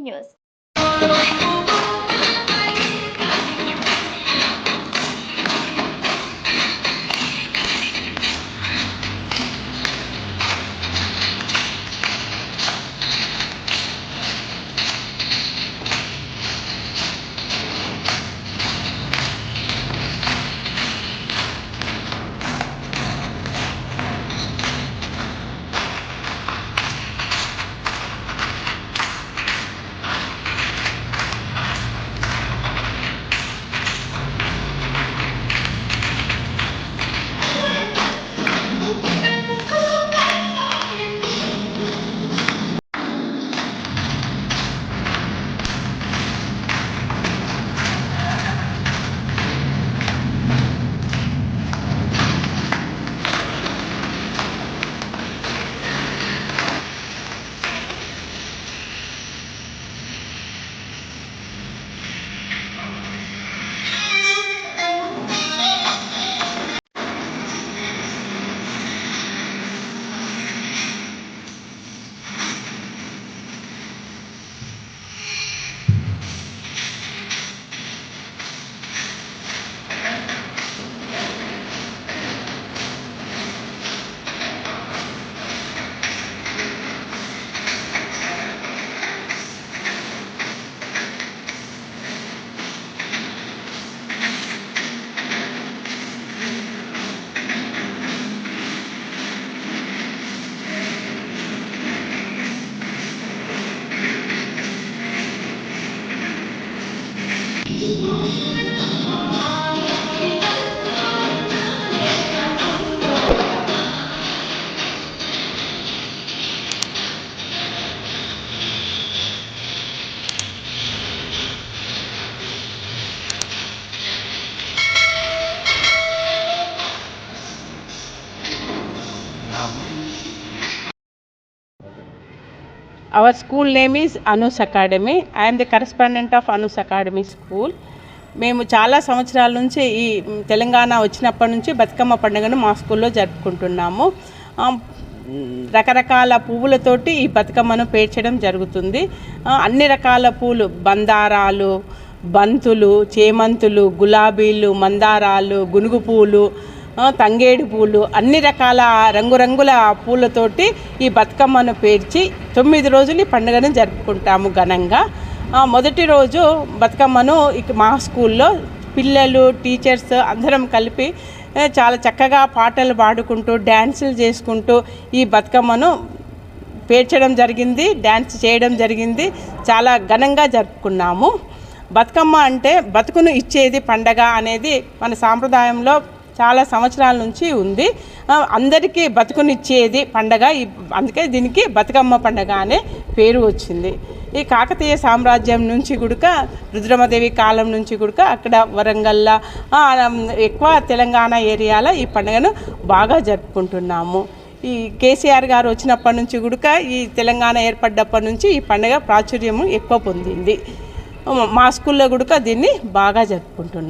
TV news. Our school name is Anus Academy. I am the correspondent of Anus Academy School. మేము చాలా సంవత్సరాల నుంచి ఈ తెలంగాణ వచ్చినప్పటి నుంచి బతుకమ్మ పండుగను మా స్కూల్లో జరుపుకుంటున్నాము. రకరకాల పువ్వులతోటి ఈ బతుకమ్మను పేర్చడం జరుగుతుంది. అన్ని రకాల పూలు, బందారాలు, బంతులు, చేమంతులు, గులాబీలు, మందారాలు, గునుగు పూలు, తంగేడు పూలు, అన్ని రకాల రంగురంగుల పూలతోటి ఈ బతుకమ్మను పేర్చి 9 రోజులు ఈ పండుగను జరుపుకుంటాము ఘనంగా. మొదటి రోజు బతుకమ్మను మా స్కూల్లో పిల్లలు, టీచర్స్ అందరం కలిపి చాలా చక్కగా పాటలు పాడుకుంటూ, డ్యాన్సులు చేసుకుంటూ ఈ బతుకమ్మను పేర్చడం జరిగింది, డ్యాన్స్ చేయడం జరిగింది. చాలా ఘనంగా జరుపుకున్నాము. బతుకమ్మ అంటే బతుకును ఇచ్చేది పండగ అనేది మన సాంప్రదాయంలో చాలా సంవత్సరాల నుంచి ఉంది. అందరికీ బతుకునిచ్చేది పండగ, అందుకే దీనికి బతుకమ్మ పండగ అనే పేరు వచ్చింది. ఈ కాకతీయ సామ్రాజ్యం నుంచి గుడక, రుద్రమదేవి కాలం నుంచి గుడక అక్కడ వరంగల్లో ఎక్కువ తెలంగాణ ఏరియాలో ఈ పండుగను బాగా జరుపుకుంటున్నాము. ఈ కేసీఆర్ గారు వచ్చినప్పటి నుంచి గుడక, ఈ తెలంగాణ ఏర్పడ్డప్పటి నుంచి ఈ పండుగ ప్రాచుర్యము ఎక్కువ పొందింది. మా స్కూల్లో గుడక దీన్ని బాగా జరుపుకుంటున్నాం.